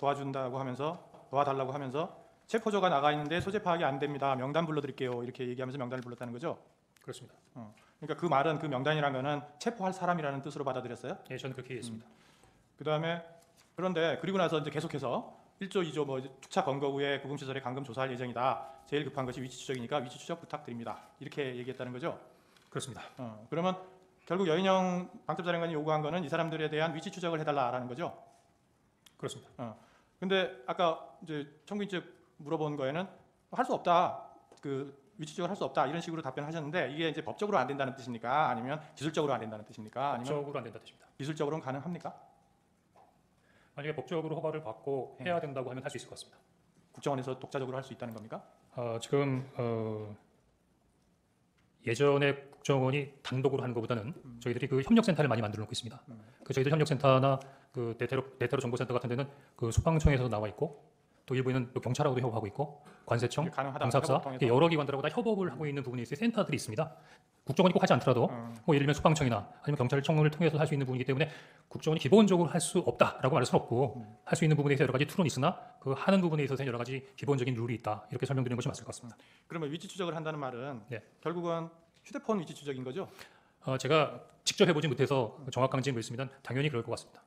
도와준다고 하면서 도와달라고 하면서 체포조가 나가 있는데 소재 파악이 안 됩니다. 명단 불러드릴게요. 이렇게 얘기하면서 명단을 불렀다는 거죠. 그렇습니다. 그러니까 그 말은 그 명단이라는 거는 체포할 사람이라는 뜻으로 받아들였어요. 예, 저는 그렇게 이해했습니다. 그다음에 그런데 그리고 나서 이제 계속해서 1조 2조 뭐 축차 검거 후에 구금시설에 감금 조사할 예정이다. 제일 급한 것이 위치 추적이니까 위치 추적 부탁드립니다. 이렇게 얘기했다는 거죠. 그렇습니다. 그러면 결국 여인영 방첩사령관이 요구한 거는 이 사람들에 대한 위치 추적을 해달라라는 거죠. 그렇습니다. 근데 아까 이제 청구인 측 물어본 거에는 할 수 없다. 그 위치 추적을 할 수 없다. 이런 식으로 답변하셨는데 이게 이제 법적으로 안 된다는 뜻입니까? 아니면 기술적으로 안 된다는 뜻입니까? 아니면 법적으로 안 된다 뜻입니다. 기술적으로는 가능합니까? 만약에 법적으로 허가를 받고 해야 된다고 하면 할 수 있을 것 같습니다. 국정원에서 독자적으로 할 수 있다는 겁니까? 지금 예전에 국정원이 단독으로 하는 것보다는 저희들이 그 협력센터를 많이 만들어 놓고 있습니다. 그 저희들 협력센터나 그 대테러 정보센터 같은 데는 그 소방청에서 나와 있고 또 일부는 또 경찰하고도 협업하고 있고 관세청, 방사사 여러 기관들하고 다 협업을 하고 있는 부분이 있어요. 센터들이 있습니다. 국정원이 꼭 하지 않더라도 뭐 예를 들면 소방청이나 아니면 경찰청을 통해서 할 수 있는 부분이기 때문에 국정원이 기본적으로 할 수 없다라고 말할 수는 없고 할 수 있는 부분에 있어서 여러 가지 툴은 있으나 그 하는 부분에 있어서 여러 가지 기본적인 룰이 있다 이렇게 설명드리는 것이 맞을 것 같습니다. 그러면 위치 추적을 한다는 말은 네. 결국은 휴대폰 위치 추적인 거죠? 제가 직접 해보지 못해서 정확한지 모르겠습니다. 당연히 그럴 것 같습니다.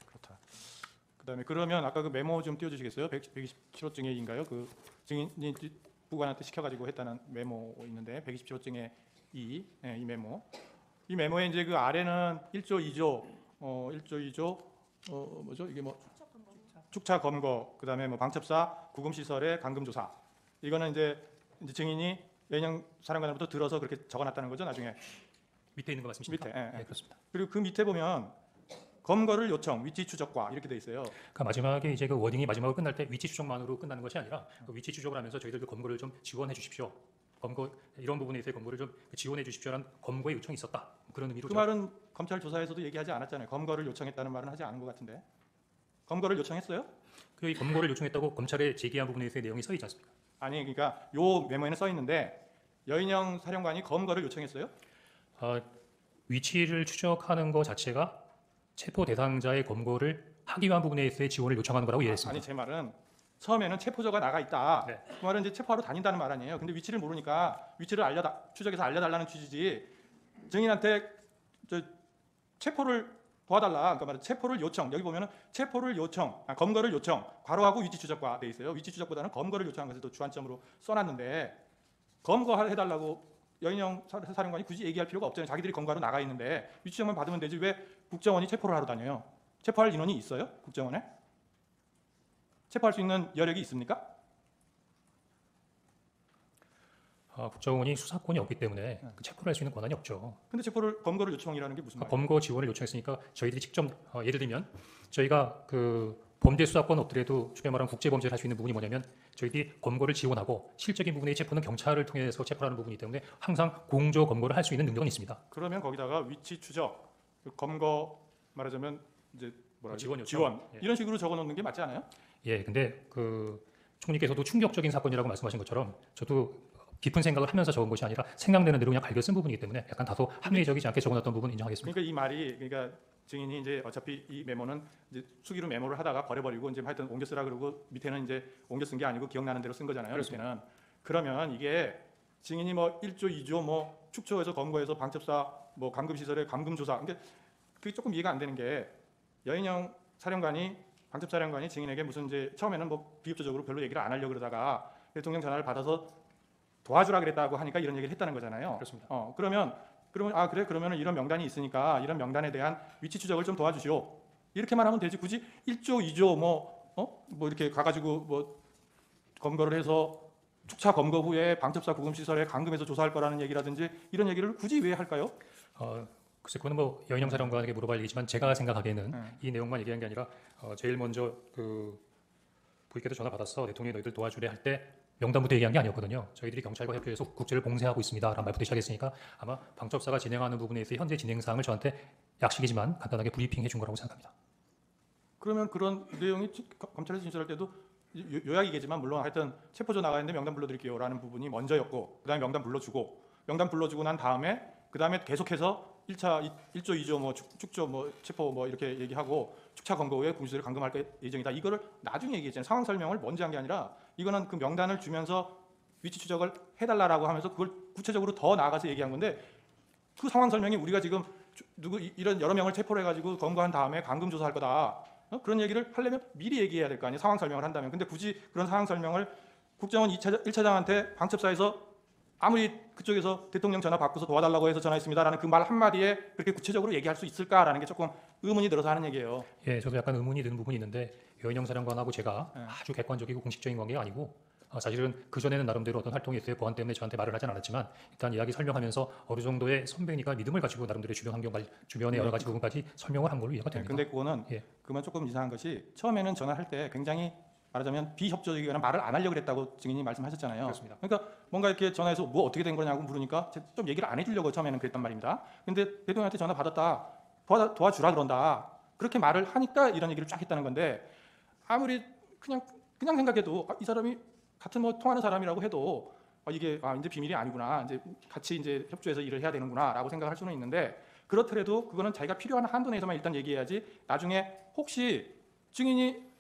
그렇다. 그다음에 그러면 아까 그 메모 좀 띄워주시겠어요? 127호증에인가요? 그 증인이 부관한테 시켜가지고 했다는 메모 있는데 127호증에 이 메모. 이 메모에 이제 그 아래는 1조 2조 1조 2조 뭐죠? 이게 뭐 축차 검거 그다음에 뭐 방첩사 구금 시설의 감금 조사. 이거는 이제 증인이 여인영 사령관으로부터 들어서 그렇게 적어놨다는 거죠. 나중에 밑에 있는 거 말씀이십니까? 밑에. 네, 그렇습니다. 그리고 그 밑에 보면 검거를 요청, 위치 추적과 이렇게 돼 있어요. 그러니까 마지막에 이제 그 워딩이 마지막으로 끝날 때 위치 추적만으로 끝나는 것이 아니라 그 위치 추적을 하면서 저희들 그 검거를 좀 지원해 주십시오. 검거 이런 부분에 있어서 검거를 좀 지원해 주십시오라는 검거의 요청이 있었다. 그런 의미로 그 말은 검찰 조사에서도 얘기하지 않았잖아요. 검거를 요청했다는 말은 하지 않은 것 같은데. 검거를 요청했어요? 그 검거를 요청했다고 검찰에 제기한 부분에 있어서 내용이 써 있지 않습니까? 아니 그러니까 요 메모에는 써 있는데 여인영 사령관이 검거를 요청했어요? 위치를 추적하는 것 자체가 체포 대상자의 검거를 하기 위한 부분에 있어서의 지원을 요청하는 거라고 이해했습니다. 아니 제 말은 처음에는 체포조가 나가 있다. 네. 그 말은 이제 체포하러 다닌다는 말 아니에요. 근데 위치를 모르니까 위치를 추적해서 알려달라는 취지지. 증인한테 체포를 도와달라. 그러니까 말은 체포를 요청. 여기 보면은 체포를 요청, 검거를 요청. 괄호하고 위치 추적과 돼 있어요. 위치 추적보다는 검거를 요청한 것을 또 주안점으로 써놨는데 검거해달라고 여인영 사령관이 굳이 얘기할 필요가 없잖아요. 자기들이 검거하러 나가 있는데 위치 추적만 받으면 되지 왜 국정원이 체포를 하러 다녀요? 체포할 인원이 있어요? 국정원에? 체포할 수 있는 여력이 있습니까? 국정원이 수사권이 없기 때문에 그 체포를 할 수 있는 권한이 없죠. 근데 검거를 요청이라는 게 무슨 말이에요? 검거 지원을 요청했으니까 저희들이 직접 예를 들면 저희가 그 범죄 수사권 없더라도 쉽게 말하면 국제 범죄를 할 수 있는 부분이 뭐냐면 저희들이 검거를 지원하고 실적인 부분의 체포는 경찰을 통해서 체포하는 부분이기 때문에 항상 공조 검거를 할 수 있는 능력은 있습니다. 그러면 거기다가 위치 추적, 검거 말하자면 이제 뭐라 지원 요청. 지원 예. 이런 식으로 적어놓는 게 맞지 않아요? 예, 근데 그 총리께서도 충격적인 사건이라고 말씀하신 것처럼 저도 깊은 생각을 하면서 적은 것이 아니라 생각되는 대로 그냥 갈겨 쓴 부분이기 때문에 약간 다소 합리적이지 않게 적어놨던 부분 인정하겠습니다. 그러니까 이 말이 그러니까 증인이 이제 어차피 이 메모는 이제 수기로 메모를 하다가 버려버리고 이제 하여튼 옮겨 쓰라 그러고 밑에는 이제 옮겨 쓴 게 아니고 기억나는 대로 쓴 거잖아요. 그렇습니다. 밑에는. 그러면 이게 증인이 뭐 1조, 2조 뭐 축초에서 검거해서 방첩사 뭐 감금 시설에 감금 조사. 그러니까 그게 조금 이해가 안 되는 게 여인영 사령관이 방첩사령관이 증인에게 무슨 이제 처음에는 뭐 비협조적으로 별로 얘기를 안 하려고 그러다가 대통령 전화를 받아서 도와주라 그랬다고 하니까 이런 얘기를 했다는 거잖아요. 그렇습니다. 그러면 그래 그러면 이런 명단이 있으니까 이런 명단에 대한 위치 추적을 좀 도와주시오. 이렇게만 하면 되지 굳이 1조, 2조 뭐 이렇게 가가지고 뭐 검거를 해서 축차 검거 후에 방첩사 구금 시설에 감금해서 조사할 거라는 얘기라든지 이런 얘기를 굳이 왜 할까요? 글쎄 그거는 뭐 여인영 사령관에게 물어봐야 되겠지만 제가 생각하기에는 이 내용만 얘기한 게 아니라 제일 먼저 그 부의께서 전화 받았어 대통령이 너희들 도와주래 할 때 명단부터 얘기한 게 아니었거든요. 저희들이 경찰과 협조해서 국제를 봉쇄하고 있습니다라는 말부터 시작했으니까 아마 방첩사가 진행하는 부분에 있어 현재 진행 사항을 저한테 약식이지만 간단하게 브리핑해 준 거라고 생각합니다. 그러면 그런 내용이 검찰에서 진술할 때도 요약이겠지만 물론 하여튼 체포조 나가는데 명단 불러드릴게요라는 부분이 먼저였고 그다음에 명단 불러주고 난 다음에 그다음에 계속해서 1차 1조 2조 뭐 축조 뭐 체포 뭐 이렇게 얘기하고 축차 검거 후에 공수처를 감금할 예정이다. 이거를 나중에 얘기했잖아요. 상황 설명을 먼저 한 게 아니라 이거는 그 명단을 주면서 위치 추적을 해달라고 하면서 그걸 구체적으로 더 나아가서 얘기한 건데 그 상황 설명이 우리가 지금 이런 여러 명을 체포를 해가지고 검거한 다음에 감금 조사할 거다. 그런 얘기를 하려면 미리 얘기해야 될 거 아니에요. 상황 설명을 한다면. 근데 굳이 그런 상황 설명을 국정원 1차장한테 방첩사에서 아무리 그쪽에서 대통령 전화 받고서 도와달라고 해서 전화했습니다라는 그 말 한마디에 그렇게 구체적으로 얘기할 수 있을까라는 게 조금 의문이 들어서 하는 얘기예요. 예, 저도 약간 의문이 드는 부분이 있는데 여인영 사령관하고 제가 네. 아주 객관적이고 공식적인 관계가 아니고 사실은 그 전에는 나름대로 어떤 활동이 있어요. 보안 때문에 저한테 말을 하진 않았지만 일단 이야기 설명하면서 어느 정도의 선배니까 믿음을 가지고 나름대로 주변 환경, 주변의 여러 가지 부분까지 설명을 한 걸로 이해가 됩니다. 근데 그거는 예. 그만 조금 이상한 것이 처음에는 전화할 때 굉장히 말하자면 비협조적이거나 말을 안 하려고 그랬다고 증인이 말씀하셨잖아요. 그렇습니다. 그러니까 뭔가 이렇게 전화해서 뭐 어떻게 된 거냐고 물으니까 좀 얘기를 안 해주려고 처음에는 그랬단 말입니다. 근데 대통령한테 전화 받았다, 도와주라 그런다. 그렇게 말을 하니까 이런 얘기를 쫙 했다는 건데 아무리 그냥 생각해도 이 사람이 같은 뭐 통하는 사람이라고 해도 이게 이제 비밀이 아니구나, 이제 같이 이제 협조해서 일을 해야 되는구나라고 생각할 수는 있는데 그렇더라도 그거는 자기가 필요한 한도 내에서만 일단 얘기해야지 나중에 혹시 증인이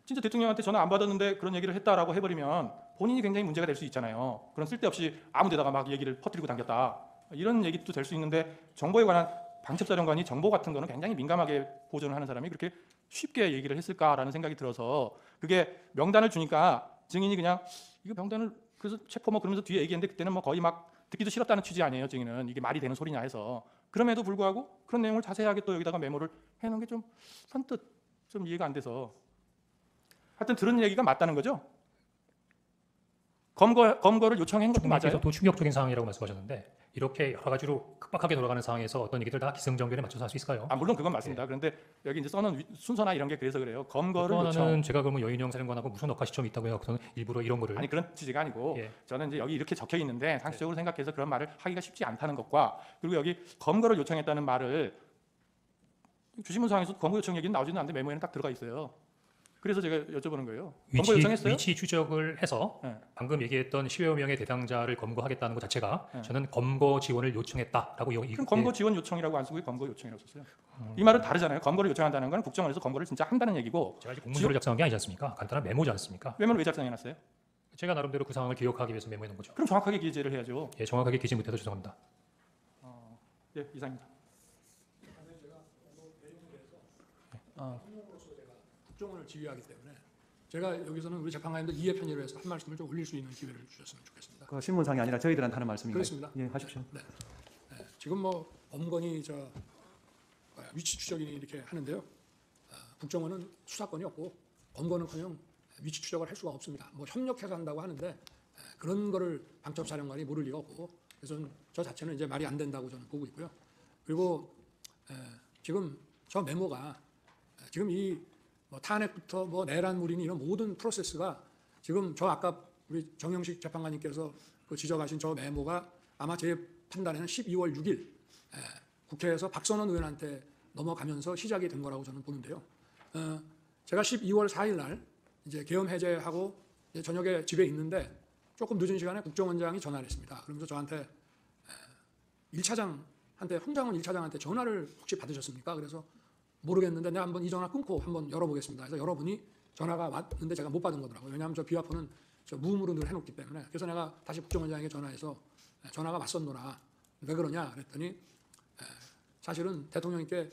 진짜 대통령한테 전화 안 받았는데 그런 얘기를 했다라고 해버리면 본인이 굉장히 문제가 될 수 있잖아요. 그런 쓸데없이 아무데다가 막 얘기를 퍼뜨리고 다녔다 이런 얘기도 될 수 있는데 정보에 관한 방첩사령관이 정보 같은 거는 굉장히 민감하게 보존을 하는 사람이 그렇게 쉽게 얘기를 했을까라는 생각이 들어서 그게 명단을 주니까 증인이 그냥 이거 명단을 그래서 체포 뭐 그러면서 뒤에 얘기했는데 그때는 뭐 거의 막 듣기도 싫었다는 취지 아니에요. 증인은 이게 말이 되는 소리냐 해서 그럼에도 불구하고 그런 내용을 자세하게 또 여기다가 메모를 해놓은 게 좀 선뜻 좀 이해가 안 돼서 하여튼 들은 얘기가 맞다는 거죠. 검거를 요청한 것도 맞아요. 주님께서도 충격적인 상황이라고 말씀하셨는데 이렇게 여러 가지로 급박하게 돌아가는 상황에서 어떤 얘기들 다 기승전결에 맞춰서 할 수 있을까요? 물론 그건 맞습니다. 그런데 여기 이제 써놓은 순서나 이런 게 그래서 그래요. 검거를 또 요청. 하나는 제가 그러면 여인영 사령관하고 무슨 억하 시점이 있다고 해서 일부러 이런 거를 아니 그런 취지가 아니고 예. 저는 이제 여기 이렇게 적혀 있는데 상식적으로 생각해서 그런 말을 하기가 쉽지 않다는 것과 그리고 여기 검거를 요청했다는 말을 주신문상에서 검거 요청 얘기는 나오지는 않는데 메모에는 딱 들어가 있어요. 그래서 제가 여쭤보는 거예요. 검거 요청했어요? 위치 추적을 해서 네. 방금 얘기했던 10여 명의 대상자를 검거하겠다는 것 자체가 네. 저는 검거 지원을 요청했다라고 그럼 검거 지원 요청이라고 안 쓰고 검거 요청이라고 썼어요. 이 말은 다르잖아요. 검거를 요청한다는 건 국정원에서 검거를 진짜 한다는 얘기고 제가 이제 공문서를 작성한 게 아니지 않습니까? 간단한 메모지 않습니까? 메모를 왜 작성해놨어요? 제가 나름대로 그 상황을 기억하기 위해서 메모해 놓은 거죠. 그럼 정확하게 기재를 해야죠. 예, 정확하게 기재 못해서 죄송합니다. 예, 이상입니다. 국정원을 지휘하기 때문에 제가 여기서는 우리 재판관님들 이해 편의를 해서 한 말씀을 좀 올릴 수 있는 기회를 주셨으면 좋겠습니다. 그 신문상이 아니라 저희들한테 하는 말씀인가요? 그렇습니다. 예, 하십시오. 네, 지금 뭐 엄건이 위치 추적이니 이렇게 하는데요. 국정원은 수사권이 없고 엄건은커녕 위치 추적을 할 수가 없습니다. 뭐 협력해서 한다고 하는데 그런 거를 방첩사령관이 모를 리가 없고 그래서 저 자체는 이제 말이 안 된다고 저는 보고 있고요. 그리고 지금 저 메모가 지금 이 뭐 탄핵부터 뭐 내란물이니 이런 모든 프로세스가 지금 저 아까 우리 정영식 재판관님께서 그 지적하신 저 메모가 아마 제 판단에는 12월 6일 국회에서 박선원 의원한테 넘어가면서 시작이 된 거라고 저는 보는데요. 제가 12월 4일 날 이제 계엄 해제하고 이제 저녁에 집에 있는데 조금 늦은 시간에 국정원장이 전화를 했습니다. 그러면서 저한테 1차장한테 홍장원 1차장한테 전화를 혹시 받으셨습니까? 그래서 모르겠는데 내가 한번 이 전화 끊고 한번 열어보겠습니다. 그래서 여러분이 전화가 왔는데 제가 못 받은 거더라고요. 왜냐하면 저 비화폰은 저 무음으로 늘 해놓기 때문에. 그래서 내가 다시 국정원장에게 전화해서 전화가 왔었노라. 왜 그러냐 그랬더니 사실은 대통령님께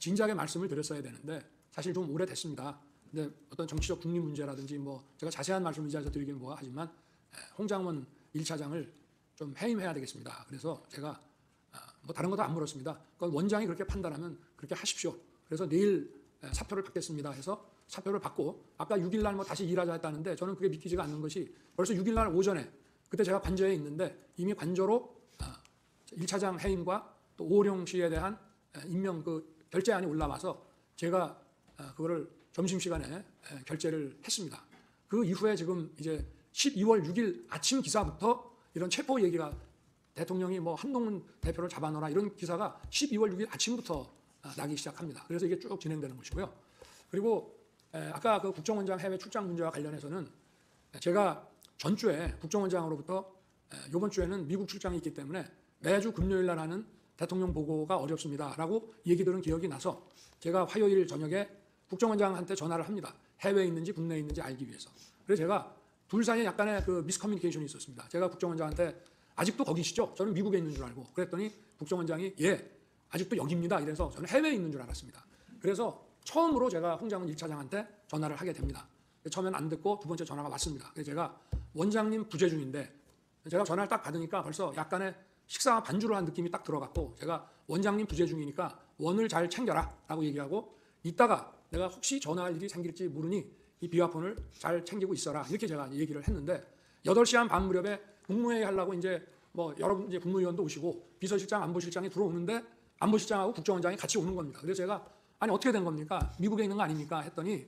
진작에 말씀을 드렸어야 되는데 사실 좀 오래됐습니다. 근데 어떤 정치적 중립 문제라든지 뭐 제가 자세한 말씀을 이 자리에서 드리긴 뭐가 하지만 홍장원 1차장을 좀 해임해야 되겠습니다. 그래서 제가 뭐 다른 것도 안 물었습니다. 그건 원장이 그렇게 판단하면 그렇게 하십시오. 그래서 내일 사표를 받겠습니다 해서 사표를 받고 아까 6일 날 뭐 다시 일하자 했다는데 저는 그게 믿기지가 않는 것이 벌써 6일 날 오전에 그때 제가 관저에 있는데 이미 관저로 1차장 해임과 또 오호령 씨에 대한 임명 그 결재안이 올라와서 제가 그거를 점심시간에 결재를 했습니다. 그 이후에 지금 이제 12월 6일 아침 기사부터 이런 체포 얘기가 대통령이 뭐 한동훈 대표를 잡아넣어라 이런 기사가 12월 6일 아침부터 나기 시작합니다. 그래서 이게 쭉 진행되는 것이고요. 그리고 아까 그 국정원장 해외 출장 문제와 관련해서는 제가 전주에 국정원장으로부터 이번 주에는 미국 출장이 있기 때문에 매주 금요일 날 하는 대통령 보고가 어렵습니다라고 얘기 들은 기억이 나서 제가 화요일 저녁에 국정원장한테 전화를 합니다. 해외에 있는지 국내에 있는지 알기 위해서. 그래서 제가 둘 사이에 약간의 그 미스커뮤니케이션이 있었습니다. 제가 국정원장한테 아직도 거기시죠? 저는 미국에 있는 줄 알고 그랬더니 국정원장이 예 아직도 여기입니다. 이래서 저는 해외에 있는 줄 알았습니다. 그래서 처음으로 제가 홍장훈 1차장한테 전화를 하게 됩니다. 처음엔 안 듣고 두 번째 전화가 왔습니다. 그래서 제가 원장님 부재 중인데 제가 전화를 딱 받으니까 벌써 약간의 식사 반주를 한 느낌이 딱 들어갔고 제가 원장님 부재 중이니까 원을 잘 챙겨라 라고 얘기하고 이따가 내가 혹시 전화할 일이 생길지 모르니 이 비화폰을 잘 챙기고 있어라 이렇게 제가 얘기를 했는데 8시 한 반 무렵에 국무회의 하려고 이제 뭐 여러분 이제 국무위원도 오시고 비서실장 안보실장이 들어오는데 안보실장하고 국정원장이 같이 오는 겁니다. 그래서 제가 아니 어떻게 된 겁니까? 미국에 있는 거 아닙니까? 했더니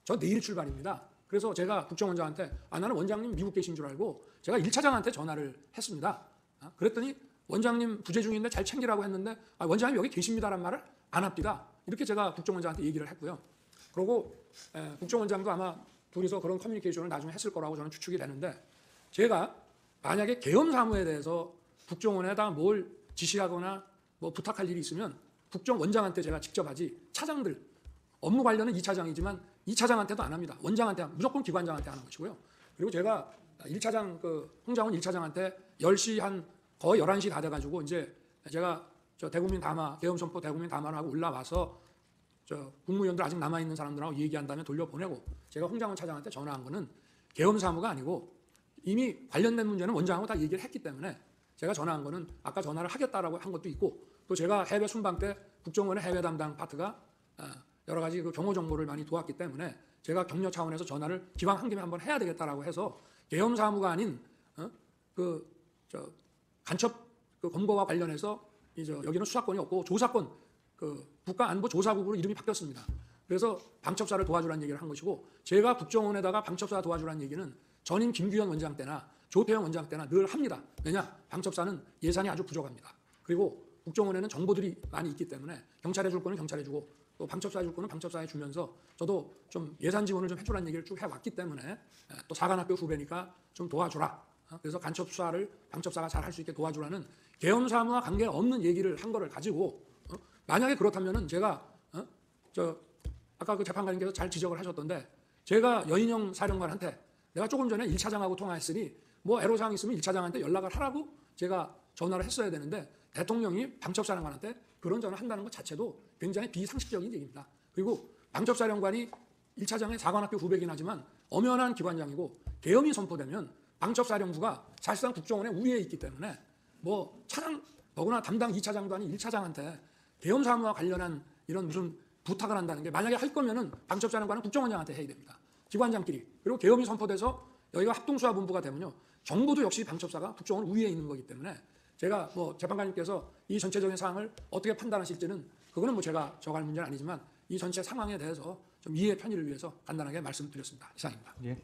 저 내일 출발입니다. 그래서 제가 국정원장한테 나는 원장님 미국 계신 줄 알고 제가 1차장한테 전화를 했습니다. 그랬더니 원장님 부재 중인데 잘 챙기라고 했는데 원장님 여기 계십니다란 말을 안 합니다. 이렇게 제가 국정원장한테 얘기를 했고요. 그리고 국정원장도 아마 둘이서 그런 커뮤니케이션을 나중에 했을 거라고 저는 추측이 되는데 제가 만약에 계엄 사무에 대해서 국정원에다 뭘 지시하거나 뭐 부탁할 일이 있으면 국정원장한테 제가 직접 하지 차장들 업무 관련은 2차장이지만 2차장한테도 안 합니다. 원장한테 무조건 기관장한테 하는 것이고요. 그리고 제가 1차장 홍장훈 1차장한테 10시 한 거의 11시 다 돼가지고 이제 제가 저 대국민 담화 계엄 선포 대국민 담화를 하고 올라와서 저 국무위원들 아직 남아 있는 사람들하고 얘기한 다음에 돌려보내고 제가 홍장훈 차장한테 전화한 거는 계엄 사무가 아니고 이미 관련된 문제는 원장하고 다 얘기를 했기 때문에 제가 전화한 거는 아까 전화를 하겠다라고 한 것도 있고 또 제가 해외 순방 때 국정원의 해외 담당 파트가 여러 가지 그 경호 정보를 많이 도왔기 때문에 제가 격려 차원에서 전화를 기왕 한 김에 한번 해야 되겠다라고 해서 계엄 사무가 아닌 간첩 검거와 관련해서 여기는 수사권이 없고 조사권 국가안보조사국으로 이름이 바뀌었습니다. 그래서 방첩사를 도와주라는 얘기를 한 것이고 제가 국정원에다가 방첩사 도와주라는 얘기는 전임 김규현 원장 때나 조태영 원장 때나 늘 합니다. 왜냐? 방첩사는 예산이 아주 부족합니다. 그리고 국정원에는 정보들이 많이 있기 때문에 경찰에 줄 거는 경찰에 주고 또 방첩사에 줄 거는 방첩사에 주면서 저도 좀 예산 지원을 좀 해주라는 얘기를 쭉 해왔기 때문에 또 사관학교 후배니까 좀 도와주라. 그래서 간첩 수사를 방첩사가 잘 할 수 있게 도와주라는 계엄 사무와 관계없는 얘기를 한 거를 가지고 만약에 그렇다면은 제가 아까 그 재판관님께서 잘 지적을 하셨던데 제가 여인영 사령관한테 내가 조금 전에 1차장하고 통화했으니 뭐 애로사항 있으면 1차장한테 연락을 하라고 제가 전화를 했어야 되는데 대통령이 방첩사령관한테 그런 전화를 한다는 것 자체도 굉장히 비상식적인 얘기입니다. 그리고 방첩사령관이 1차장의 사관학교 후배긴 하지만 엄연한 기관장이고 계엄이 선포되면 방첩사령부가 사실상 국정원의 우위에 있기 때문에 뭐 차장 더구나 담당 2차장도 아닌 1차장한테 계엄 사무와 관련한 이런 무슨 부탁을 한다는 게 만약에 할 거면은 방첩사령관은 국정원장한테 해야 됩니다. 기관장끼리. 그리고 계엄이 선포돼서 여기가 합동수사본부가 되면요. 정부도 역시 방첩사가 국정원 우위에 있는 거기 때문에 제가 뭐 재판관님께서 이 전체적인 사항을 어떻게 판단하실지는 그거는 뭐 제가 정할 문제는 아니지만 이 전체 상황에 대해서 좀 이해의 편의를 위해서 간단하게 말씀드렸습니다. 이상입니다. 예.